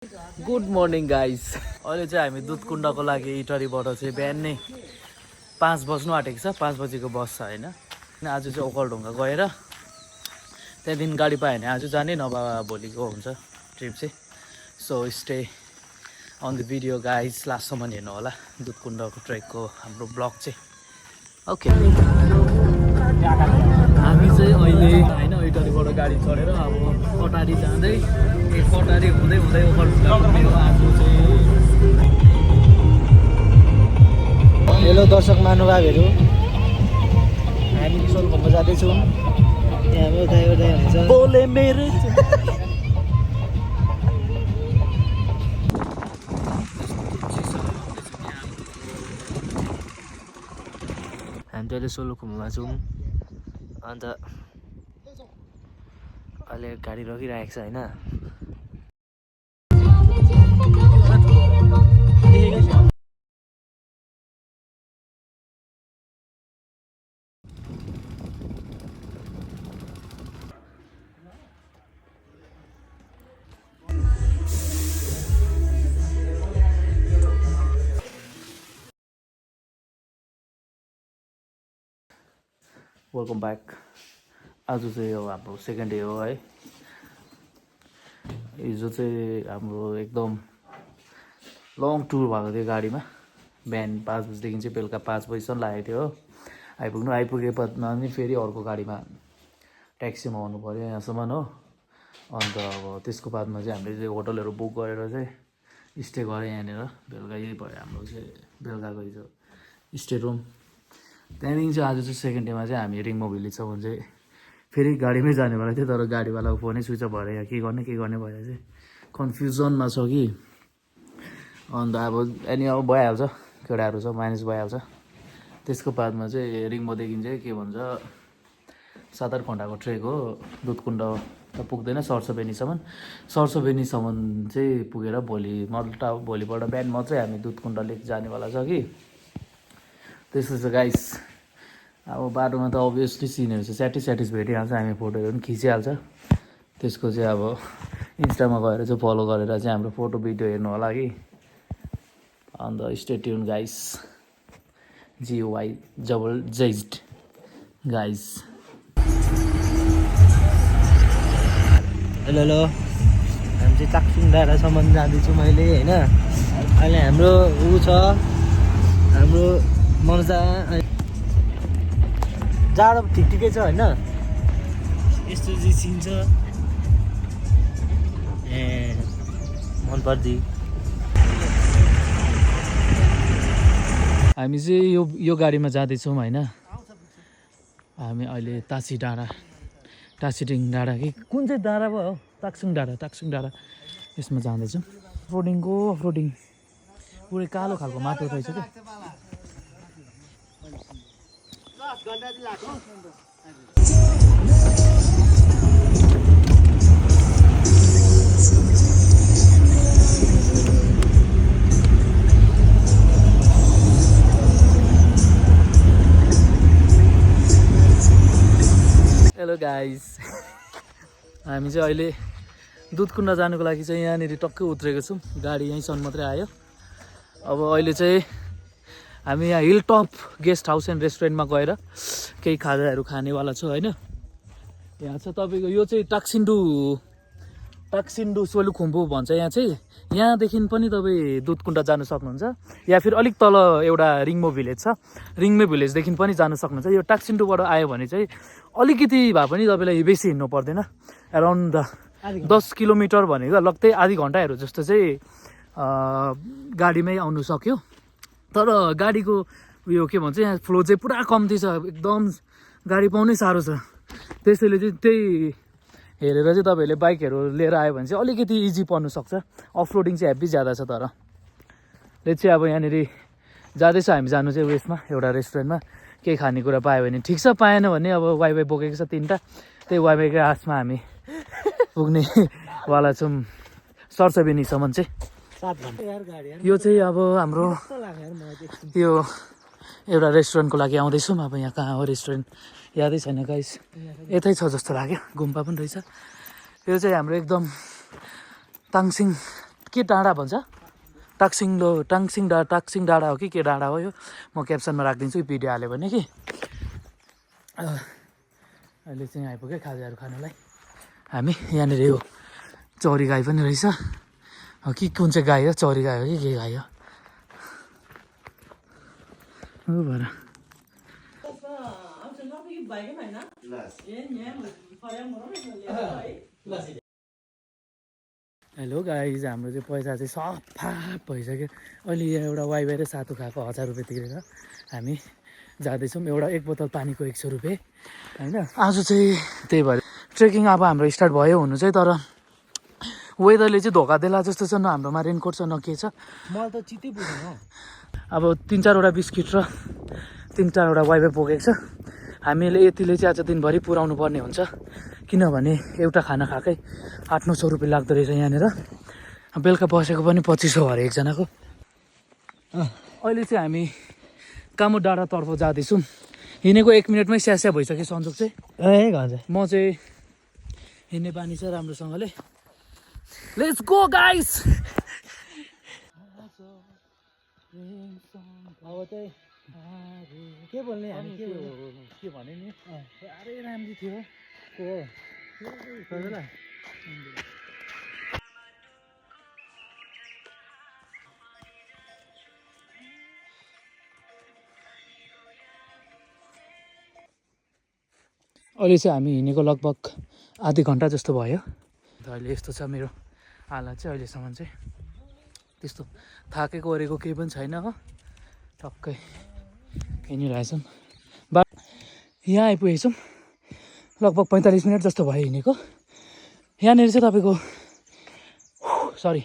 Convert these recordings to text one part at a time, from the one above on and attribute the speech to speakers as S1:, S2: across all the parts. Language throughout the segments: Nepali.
S1: Good morning guys. अहिले चाहिँ हामी दुधकुण्डको लागि इटरीबाट चाहिँ बिहान नै 5 बज्नु आँटेको छ। 5 बजेको बस छ होइन। आज चाहिँ ओखलढुङ्गा गएर त्यहाँदेखि गाडी पायो भने आज जाने नभए भोलिको हुन्छ ट्रिप चाहिँ। So stay on the video guys, लास्टसम्म हेर्नु होला दुधकुण्डको ट्रेकको हाम्रो ब्लग चाहिँ। ओके, हामी चाहिँ अहिले होइन इटरीबाट गाडी चढेर अब कटारी जाँदै कटारी हुँदै हुँदै ओखलढुङ्गा पुग्ने हो आज चाहिँ।
S2: हेलो दर्शक महानुभावहरू, हामी किशोर घुम्न जाँदैछौँ। यहाँ हाम्रो ड्राइभर हुनुहुन्छ
S1: बोले मेरो
S2: हामी त अहिले सोलुखुम्बुमा छौँ। अन्त अहिले गाडी रोकिरहेको छ होइन।
S1: Welcome back. आज चाहिँ यो हाम्रो सेकेन्ड डे हो है। हिजो चाहिँ हाम्रो एकदम लङ टुर भएको थियो गाडीमा। बिहान 5 बजीदेखि चाहिँ बेलुका 5 बजीसम्म लागेको थियो हो आइपुगे पदमा नि फेरि अर्को गाडीमा ट्याक्सीमा आउनु पऱ्यो यहाँसम्म हो। अन्त अब त्यसको बादमा चाहिँ हामीले चाहिँ होटलहरू बुक गरेर चाहिँ स्टे गरेँ यहाँनिर। बेलुका यही भयो हाम्रो चाहिँ बेलुकाको हिजो स्टे रुम। त्यहाँदेखि चाहिँ आज चाहिँ सेकेन्ड डेमा चाहिँ हामी रिङ्मो भिलेजसम्म चाहिँ फेरि गाडीमै जानेवाला थियो, तर गाडीवालाको फोनै स्विच अफ भएर यहाँ के गर्ने भएर चाहिँ कन्फ्युजनमा छ कि। अन्त अब अब भइहाल्छ, केटाहरू छ म्यानेज भइहाल्छ। त्यसको बादमा चाहिँ रिङ्मोदेखि चाहिँ के भन्छ 7-8 घन्टाको ट्रेक हो। दुधकुण्ड त पुग्दैन, सरसोबेनीसम्म चाहिँ पुगेर भोलिपल्ट बिहान मात्रै हामी दुधकुण्ड लेक जानेवाला छ कि। त्यस्तो छ गाइस। अब बाटोमा त अभियसली सिनहरू चाहिँ स्याटिस भेटिहाल्छ, हामी फोटोहरू पनि खिचिहाल्छ। त्यसको चाहिँ अब इन्स्टामा गएर चाहिँ फलो गरेर चाहिँ हाम्रो फोटो भिडियो हेर्नु होला कि। अन्त stay tune guys, GYZZ guys.
S2: Hello hello, हामी चाहिँ ताक्सुङ डाँडासम्म जाँदैछौँ अहिले होइन। अहिले हाम्रो छ हाम्रो मर्जा जाडो ठिकै छ होइन। यस्तो चाहिँ सिन छ ए मन पर्दी।
S1: हामी चाहिँ यो गाडीमा जाँदैछौँ होइन। हामी अहिले टासीडिङ डाँडा कि कुन चाहिँ डाँडा पो हो, ताक्सुङ डाँडा यसमा जाँदैछौँ। अफरोडिङ पुरै कालो खालको माटो रहेछ क्या। हेलो गाइस, हामी चाहिँ अहिले दुधकुण्ड जानुको लागि चाहिँ यहाँनिर टक्कै उत्रेको छौँ। गाडी यहीँसम्म मात्रै आयो। अब अहिले चाहिँ हामी यहाँ hill top guest house and रेस्टुरेन्टमा गएर केही खाजाहरू खानेवाला छु होइन। यहाँ छ तपाईँको यो चाहिँ टाक्सिन्डु सोलुखुम्बु भन्छ। यहाँ चाहिँ यहाँदेखि पनि तपाईँ दुधकुण्ड जानु सक्नुहुन्छ, या फिर अलिक तल एउटा रिङ्मो भिलेज छ, रिङ्मो भिलेजदेखि पनि जानु सक्नुहुन्छ। यो टाक्सिन्डुबाट आयो भने चाहिँ अलिकति भए पनि तपाईँलाई बेसी हिँड्नु पर्दैन। एराउन्ड 10 किलोमिटर भनेको लगभग आधी घन्टाहरू जस्तो चाहिँ गाडीमै आउनु सक्यो। तर गाडीको उयो के भन्छ यहाँ फ्लो चाहिँ पुरा कम्ती छ, एकदम गाडी पाउनै साह्रो छ। त्यसैले चाहिँ त्यही हेरेर चाहिँ तपाईँहरूले बाइकहरू लिएर आयो भने चाहिँ अलिकति इजी पर्नु सक्छ। अफरोडिङ चाहिँ हेभी ज्यादा छ। तर ले चाहिँ अब यहाँनिर जाँदैछ हामी जानु चाहिँ उयसमा एउटा रेस्टुरेन्टमा केही खानेकुरा पायो भने ठिक छ, पाएन भने अब वाइफाई बोकेको छ 3टा, त्यही वाइफाईकै आसमा हामी पुग्नेवाला छौँ सरसोबेनीसम्म चाहिँ। यो चाहिँ अब हाम्रो यो एउटा रेस्टुरेन्टको लागि आउँदैछौँ। अब यहाँ कहाँ हो रेस्टुरेन्ट यादै छैन गाइस, यतै छ जस्तो लाग्यो, गुम्बा पनि रहेछ। यो चाहिँ हाम्रो एकदम ताङसिङ के डाँडा भन्छ टाङसिङ डाँडा हो कि के डाँडा हो यो म क्याप्सनमा राखिदिन्छु भिडियो हाल्यो भने कि अहिले चाहिँ आइपुग्यो खाजाहरू खानलाई हामी यहाँनिर यो चौरी गाई पनि रहेछ कि कुन चाहिँ गाई हो चौरी गाई हो कि के गाई हो भएर हेलो गाइज हाम्रो चाहिँ पैसा चाहिँ सफा भइसक्यो अहिले एउटा वाइवाई र सातु खाएको 1000 रुपियाँ तिरेर हामी जाँदैछौँ एउटा एक बोतल पानीको 100 रुपियाँ होइन आज चाहिँ त्यही भएर ट्रेकिङ अब हाम्रो स्टार्ट भयो हुनु चाहिँ तर वेदरले चाहिँ धोका देला जस्तो छ न हाम्रोमा रेनकोट छ न के छ
S2: मलाई त चित्तै बुझेन हौ
S1: अब 3-4वटा बिस्किट र 3-4वटा वाइवाई पुगेको छ हामीले यतिले चाहिँ आज दिनभरि पुऱ्याउनु पर्ने हुन्छ किनभने एउटा खाना खाएकै 800-900 रुपियाँ लाग्दो रहेछ यहाँनिर बेलुका बसेको पनि 2500 भरे एकजनाको अहिले चाहिँ हामी कामो डाँडातर्फ जाँदैछौँ हिँडेको 1 मिनटमै स्यास्या भइसक्यो सन्जोग चाहिँ
S2: ए घन्छ
S1: म चाहिँ हिँड्ने बानी छ राम्रोसँगले लेट्स गो गाइस
S2: अब चाहिँ के बोल्ने हामी
S1: के भने नि साह्रै राम्रो थियो अहिले चाहिँ हामी हिँडेको लगभग आधी घन्टा जस्तो भयो अहिले यस्तो छ मेरो हालत चाहिँ अहिलेसम्म चाहिँ त्यस्तो थाकेको ओरेको केही पनि छैन हो टक्कै हिँडिरहेछौँ यहाँ आइपुगेछौँ लगभग 45 मिनट जस्तो भयो हिँडेको यहाँनिर चाहिँ तपाईँको सरी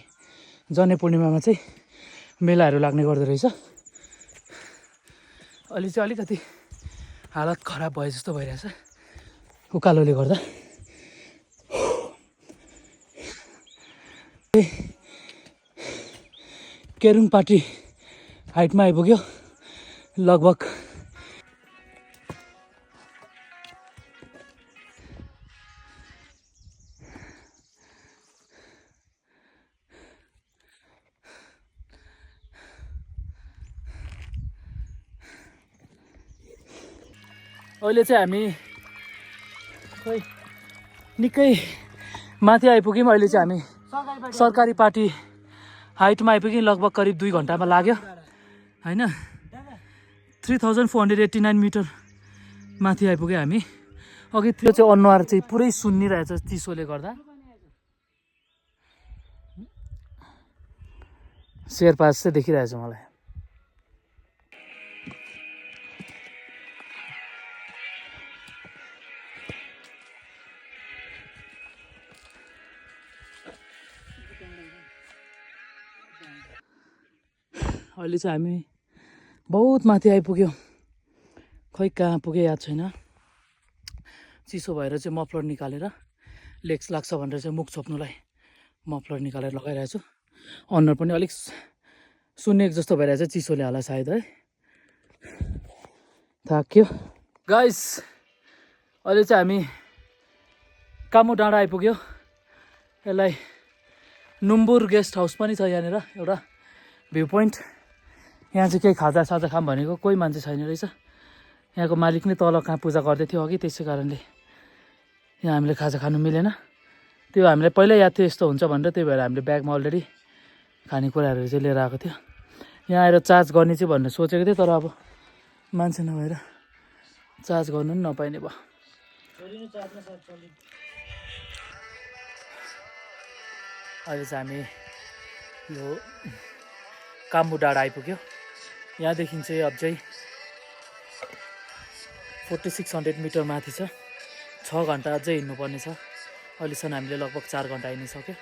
S1: जन्ने पूर्णिमामा चाहिँ मेलाहरू लाग्ने गर्दो रहेछ अहिले चाहिँ अलिकति हालत खराब भयो जस्तो भइरहेछ उकालोले गर्दा केरुङ पार्टी हाइटमा आइपुग्यो लगभग अहिले चाहिँ हामी खोइ निकै माथि आइपुग्यौँ अहिले चाहिँ हामी सरकारी पार्टी हाइटमा आइपुग्यौँ लगभग करिब 2 घन्टामा लाग्यो होइन 3489 मिटर माथि आइपुग्यो हामी अघि त्यो चाहिँ अनुहार चाहिँ पुरै सुन्निरहेछ चिसोले गर्दा शेरपास चाहिँ देखिरहेछ मलाई अहिले चाहिँ हामी बहुत माथि आइपुग्यौँ खै कहाँ पुगे याद छैन चिसो भएर चाहिँ मफलर निकालेर लेग्स लाग्छ भनेर चाहिँ मुख छोप्नुलाई मफलर निकालेर लगाइरहेछु अनुहार पनि अलिक सुन्नेको जस्तो भइरहेछ चिसोले होला सायद है थाक्यो गाइस अहिले चाहिँ हामी कामो डाँडा आइपुग्यो यसलाई नुम्बुर गेस्ट हाउस पनि छ यहाँनिर एउटा भ्यू पोइन्ट यहाँ चाहिँ केही खाजा खाम भनेको कोही मान्छे छैन रहेछ यहाँको मालिक नै तल कहाँ पूजा गर्दै थियो अघि त्यसै कारणले यहाँ हामीले खाजा खानु मिलेन त्यो हामीलाई पहिल्यै याद थियो यस्तो हुन्छ भनेर त्यही भएर हामीले ब्यागमा अलरेडी खानेकुराहरू चाहिँ लिएर आएको थियो यहाँ आएर चार्ज गर्ने चाहिँ भनेर सोचेको थियो तर अब मान्छे नभएर चार्ज गर्नु पनि नपाइने भयो अहिले चाहिँ हामी यो काम्बु डाँडा आइपुग्यो यहाँदेखि चाहिँ अझै 4600 मिटर माथि छ 6 घन्टा अझै हिँड्नुपर्ने छ अहिलेसम्म हामीले लगभग 4 घन्टा हिँडिसक्यो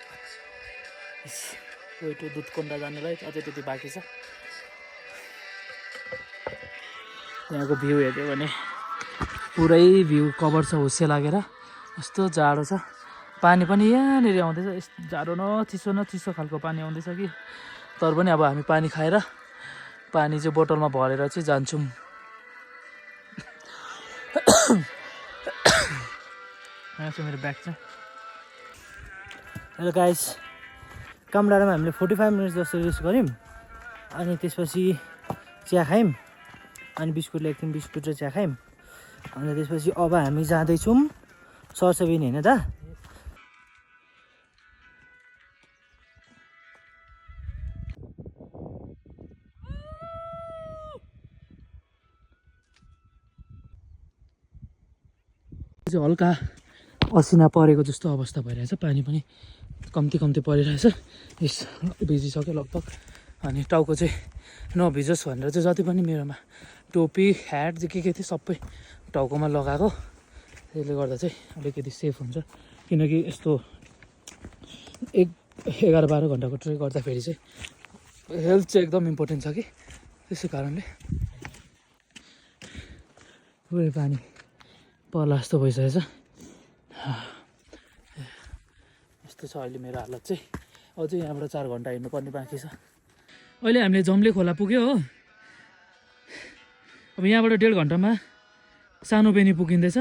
S1: टो दुधकोन्डा जानुलाई अझै त्यति बाँकी छ यहाँको भ्यू हेर्यो भने पुरै भ्यू कभर छ हुस्से लागेर यस्तो जाडो छ पानी पनि यहाँनिर आउँदैछ जाडो न चिसो खालको पानी आउँदैछ कि तर पनि अब हामी पानी खाएर पानी चाहिँ बोतलमा भरेर चाहिँ जान्छौँ यहाँ चाहिँ मेरो ब्याग छ हेलो गाइस
S2: कामडाँडामा हामीले 45 मिनट जस्तो रेस्ट गऱ्यौँ अनि त्यसपछि चिया खायौँ अनि बिस्कुट ल्याएको थियौँ बिस्कुट र चिया खायौँ अनि त्यसपछि अब हामी जाँदैछौँ सरसबेनी होइन दा
S1: हल्का असिना परेको जस्तो अवस्था भइरहेछ पानी पनि कम्ती परिरहेछ यस भिजिसक्यो लगभग अनि टाउको चाहिँ नभिजोस् भनेर चाहिँ जति पनि मेरोमा टोपी ह्याट के थियो सबै टाउकोमा लगाएको त्यसले गर्दा चाहिँ अलिकति सेफ हुन्छ किनकि यस्तो 11-12 घन्टाको ट्रेक गर्दाखेरि चाहिँ हेल्थ चाहिँ एकदम इम्पोर्टेन्ट छ कि त्यसै कारणले पुरै पानी पर्ला जस्तो भइसकेछ यस्तो छ अहिले मेरो हालत चाहिँ अझै यहाँबाट 4 घन्टा हिँड्नुपर्ने बाँकी छ अहिले हामीले जम्ले खोला पुग्यो हो अब यहाँबाट 1.5 घन्टामा सानो बेनी पुगिँदैछ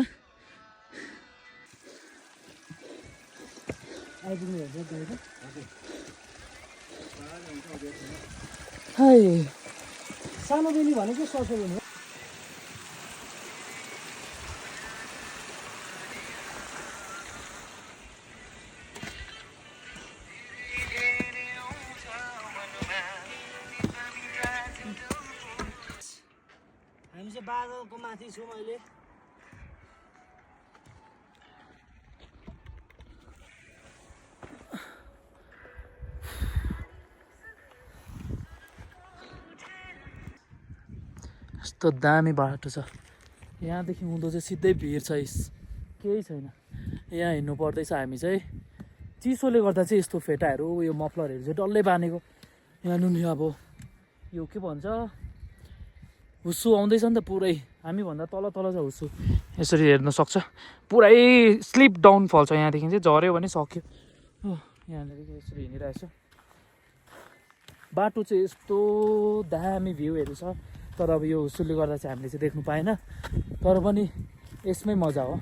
S2: सानो बेनी भनेको सरसो बेनी हामी चाहिँ बादलको माथि छौँ अहिले
S1: यस्तो दामी बाटो छ यहाँदेखि उँधो चाहिँ सिधै भिर छ केही छैन यहाँ हिँड्नु पर्दैछ हामी चाहिँ चिसोले गर्दा चाहिँ यस्तो फेटाहरू यो मफलरहरू चाहिँ डल्लै बाँधेको यहाँ नुन अब यो के भन्छ हुस्सु आउँदैछ नि त पुरै हामीभन्दा तल छ हुस्सु यसरी हेर्न सक्छ पुरै स्लिप डाउनफल छ यहाँदेखि चाहिँ झऱ्यो भने सक्यो हो यहाँनिर यसरी हिँडिरहेछ बाटो चाहिँ यस्तो दामी भ्यूहरू छ तर अब यो हुस्सुले गर्दा चाहिँ हामीले चाहिँ देख्नु पाएन तर पनि यसमै मजा हो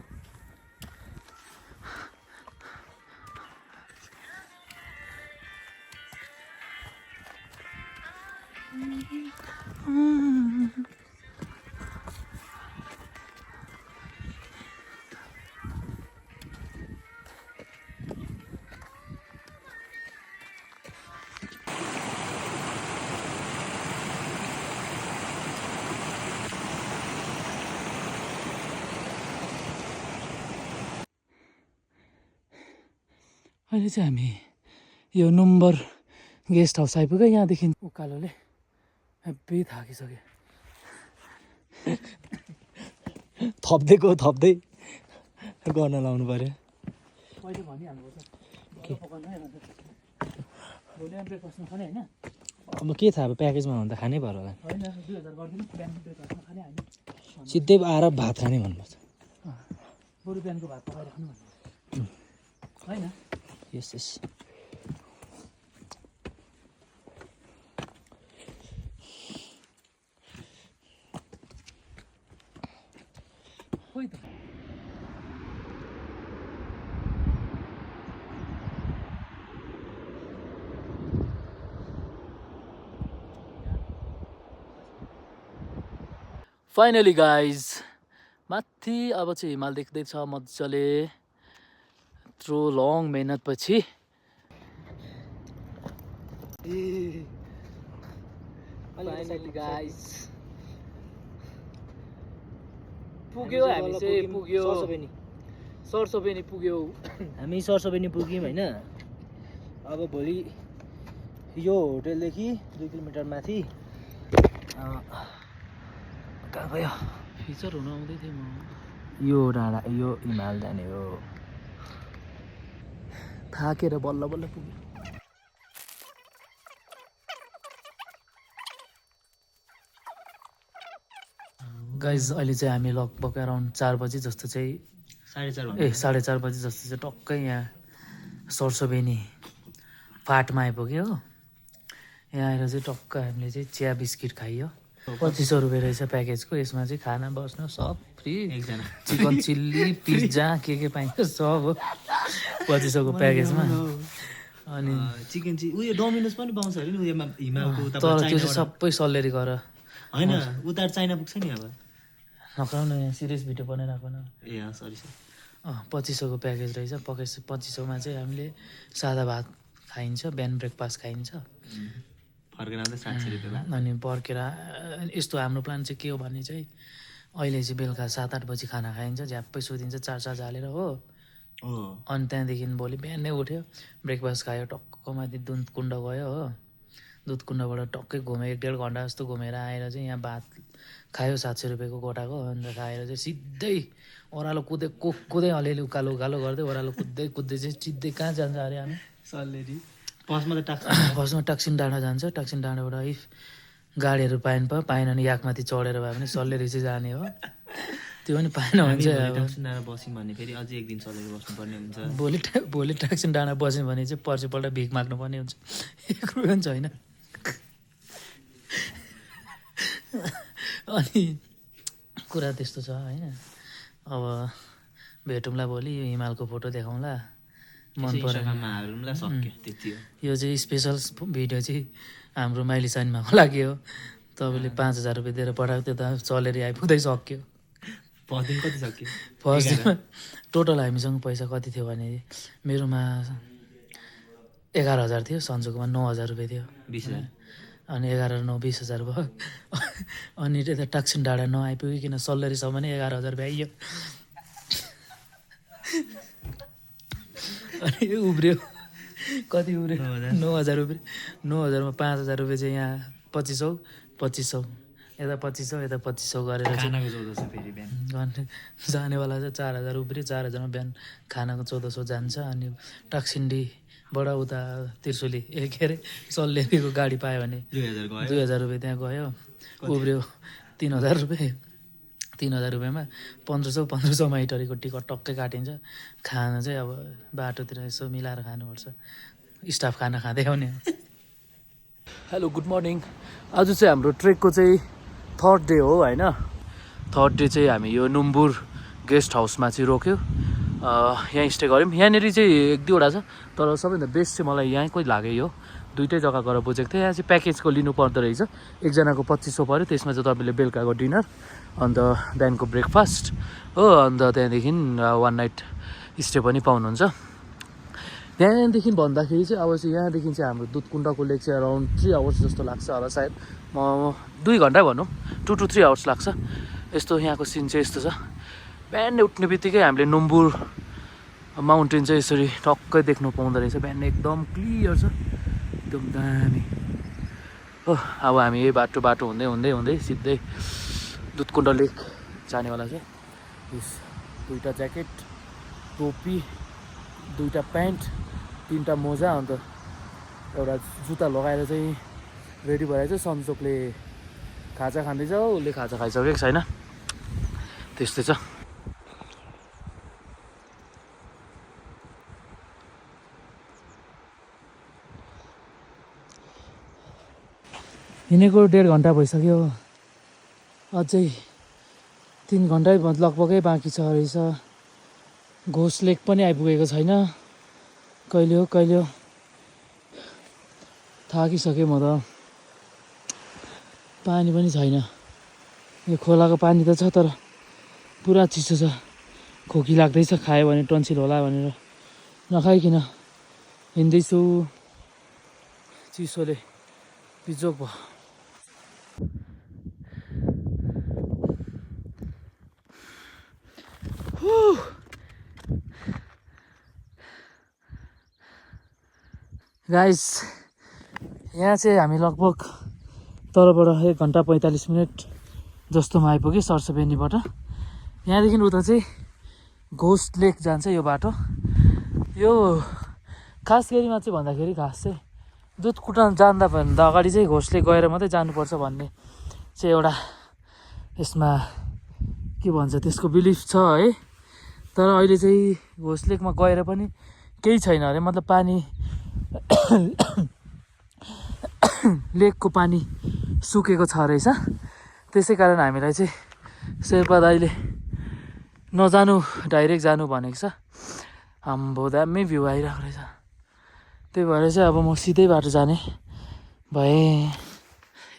S1: अहिले चाहिँ हामी यो नम्बर गेस्ट हाउस आइपुग्यो यहाँदेखि उकालोले हेब्बी थाकिसक्यो
S2: थप्दै गर्न लाउनु पर्यो
S1: पहिले भनिहाल्नुपर्छ भोलि ब्रेकफास्टमा खाने होइन
S2: अब के थाहा अब प्याकेजमा भन्दा खानै पर्यो होला
S1: होइन 2000 गरिदिनु बिहान ब्रेकफास्टमा खाने होइन
S2: सिधै आएर भात खाने भन्नुपर्छ
S1: बरु बिहानको भात पकाएर खानु भन्नु होइन
S2: यस
S1: खोइ त फाइनली गाइज माथि अब चाहिँ हिमाल देख्दैछ मजाले यत्रो लङ मेहनतपछि पुग्यो हामी चाहिँ पुग्यो सरसोबेनी पुग्यो
S2: हामी सरसोबेनी पुग्यौँ होइन अब भोलि यो होटेलदेखि 2 किलोमिटर माथि कहाँ गयो
S1: फिचर हुन आउँदै थिएँ म
S2: यो डाँडा यो हिमाल जाने हो
S1: थाकेर बल्ल बल्ल पुग्यो गाइज अहिले चाहिँ हामी लगभग अराउन्ड 4 बजी जस्तो चाहिँ 4:30 बजी जस्तो चाहिँ टक्कै यहाँ सरसोबेनी फाटमा आइपुग्यो हो यहाँ आएर चाहिँ टक्क हामीले चाहिँ चिया बिस्किट खाइयो 2500 रुपियाँ रहेछ प्याकेजको यसमा चाहिँ खाना बस्नु सब फ्री एकजना चिकन चिल्ली पिज्जा के पाइन्छ सब हो 2500 को प्याकेजमा अनि
S2: चिकन चाहिँ उयो डोमिनोज पनि पाउँछ अरे नि उयोमा हिमालको उता
S1: तर त्यो चाहिँ सबै सल्लेरी गर
S2: होइन उता चाइना पुग्छ नि अब
S1: नखराउनु यहाँ सिरियस भिडियो बनाइरहेको न
S2: ए सरी सरी
S1: 2500को प्याकेज रहेछ 2500मा चाहिँ हामीले सादा भात खाइन्छ बिहान ब्रेकफास्ट खाइन्छ
S2: फर्केर आउँदा 700 रुपियाँ
S1: अनि पर्खेर यस्तो हाम्रो प्लान चाहिँ के हो भने चाहिँ अहिले चाहिँ बेलुका 7-8 बजी खाना खाइन्छ झ्याप्पै सुतिन्छ चार्ज हालेर हो अनि त्यहाँदेखि भोलि बिहानै उठ्यो ब्रेकफास्ट खायो टक्क माथि दुध कुण्ड गयो हो दुध कुण्डबाट टक्कै घुम्यो 1-1.5 घन्टा जस्तो घुमेर आएर चाहिँ यहाँ भात खायो 700 रुपियाँको गोटाको अन्त खाएर चाहिँ सिधै ओह्रालो कुदै अलिअलि उकालो गर्दै ओह्रालो कुद्दै चाहिँ सिधै कहाँ जान्छ अरे हामी
S2: सल्लेरी फर्स्टमा
S1: टाक्सिन डाँडा जान्छ टाक्सिन डाँडाबाट इफ गाडीहरू पाएन भने याकमाथि चढेर भए पनि सल्लेरी चाहिँ जाने हो त्यो पनि पाएन भने चाहिँ
S2: टाक्सिन डाँडा बस्यौँ भने फेरि अझै एक दिन सल्लेरी बस्नुपर्ने हुन्छ
S1: भोलि टाक्सिन डाँडा बस्यो भने चाहिँ पर्सिपल्ट भिख माग्नुपर्ने हुन्छ 1 रुपियाँ पनि छैन अनि कुरा त्यस्तो छ होइन अब भेटौँला भोलि हिमालको फोटो देखाउँला मन पऱ्यो यो चाहिँ स्पेसल भिडियो चाहिँ हाम्रो माइली सानीमाको लागि हो तपाईँले 5000 रुपियाँ दिएर पठाएको त्यो त चलेर आइपुग्दै सक्यो फर्स्ट दिनमा टोटल हामीसँग पैसा कति थियो भने मेरोमा 11,000 थियो सन्जुकमा 9,000 रुपियाँ थियो
S2: 20,000
S1: अनि 11 9 20,000 भयो अनि त्यता टाक्सिन डाँडा नआइपुगिकन सल्लेरीसम्म नै 11,000 भ्याइयो अनि उब्रियो कति उब्रियो 9,000 रुपियाँ 9,000मा 5,000 रुपियाँ चाहिँ यहाँ 2500 यता 2500 यता 2500 गरेर चाहिँ जानेवाला चाहिँ 4,000 उब्रियो 4,000मा बिहान खानाको 1400 जान्छ अनि टाक्सिन्डीबाट उता त्रिशुली के अरे सल्लेरीको गाडी पायो भने 2,000 रुपियाँ त्यहाँ गयो उब्रियो 3,000 रुपियाँ 3,000 रुपियाँमा 1500 माइटरीको टिकट टक्कै काटिन्छ खाना चाहिँ अब बाटोतिर यसो मिलाएर खानुपर्छ स्टाफ खाना खाँदै आउने हेलो गुड मर्निङ आज चाहिँ हाम्रो ट्रेकको चाहिँ 3rd डे हो होइन 3rd डे चाहिँ हामी यो नुम्बुर गेस्ट हाउसमा चाहिँ रोक्यो यहाँ स्टे गऱ्यौँ यहाँनिर चाहिँ 1-2वटा छ तर सबैभन्दा बेस्ट चाहिँ मलाई यहाँकै लाग्यो यो दुइटै जग्गा गएर बुझेको थिएँ यहाँ चाहिँ प्याकेजको लिनु पर्दो रहेछ एकजनाको 2500 पऱ्यो त्यसमा चाहिँ तपाईँले बेलुकाको डिनर अन्त बिहानको ब्रेकफास्ट हो अन्त त्यहाँदेखि 1 नाइट स्टे पनि पाउनुहुन्छ त्यहाँदेखि भन्दाखेरि चाहिँ अब चाहिँ यहाँदेखि चाहिँ हाम्रो दुधकुण्डको लेक चाहिँ अराउन्ड 3 आवर्स जस्तो लाग्छ होला सायद म 2 घन्टा भनौँ 2 to 3 आवर्स लाग्छ यस्तो यहाँको सिन चाहिँ यस्तो छ बिहान उठ्ने बित्तिकै हामीले नुम्बुर माउन्टेन चाहिँ यसरी टक्कै देख्नु पाउँदो रहेछ बिहान एकदम क्लियर छ एकदम दामी हो अब हामी यही बाटो हुँदै सिधै दुधकुण्ड लेक जानेवाला छ यस 2टा ज्याकेट टोपी 2टा प्यान्ट 3टा मोजा अन्त एउटा जुत्ता लगाएर चाहिँ रेडी भएर चाहिँ सन्चोकले खाजा खाँदैछ उसले खाजा खाइसकेको छैन त्यस्तै छ हिँडेको 1.5 घन्टा भइसक्यो अझै 3 घन्टै लगभगै बाँकी छ रहेछ घोष लेक पनि आइपुगेको छैन कहिले हो थाकिसकेँ म त पानी पनि छैन यो खोलाको पानी त छ तर पुरा चिसो छ खोकी लाग्दैछ खायो भने टन्सिल होला भनेर नखाइकन हिँड्दैछु चिसोले बिजोक भयो गाइस यहाँ चाहिँ हामी लगभग तलबाट 1 घन्टा 45 मिनट जस्तोमा आइपुग्यो सरसबेनीबाट यहाँदेखि उता चाहिँ घोस्ट लेक जान्छ यो बाटो यो खास गरीमा चाहिँ भन्दाखेरि खास चाहिँ दुधकुटा जाँदा भन्दा अगाडि चाहिँ घोस्ट लेक गएर मात्रै जानुपर्छ भन्ने चाहिँ एउटा यसमा के भन्छ त्यसको बिलिफ छ है तर अहिले चाहिँ घोस्ट लेकमा गएर पनि केही छैन अरे मतलब पानी लेकको पानी सुकेको छ रहेछ त्यसै कारण हामीलाई चाहिँ शेर्पा दाइले नजानु डाइरेक्ट जानु भनेको छ आम्बो दामी भ्यू आइरहेको रहेछ त्यही भएर चाहिँ अब म सिधै बाटो जाने भएँ।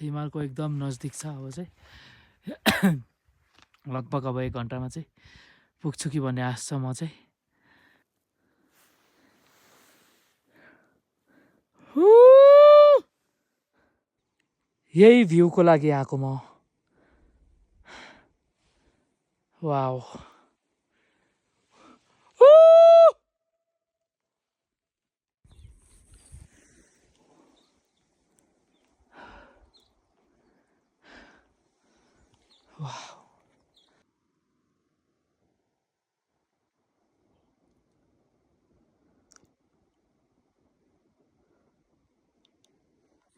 S1: हिमालको एकदम नजिक छ। अब चाहिँ लगभग अब 1 घन्टामा चाहिँ पुग्छु कि भन्ने आश छ म चाहिँ। यही भ्यूको लागि आएको म। वाउ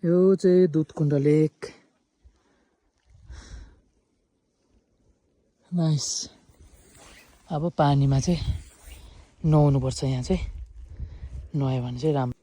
S1: यो चाहिँ दुधकुण्ड लेक। नाइस। अब पानीमा चाहिँ नुहाउनुपर्छ। यहाँ चाहिँ नुहायो भने चाहिँ राम्रो।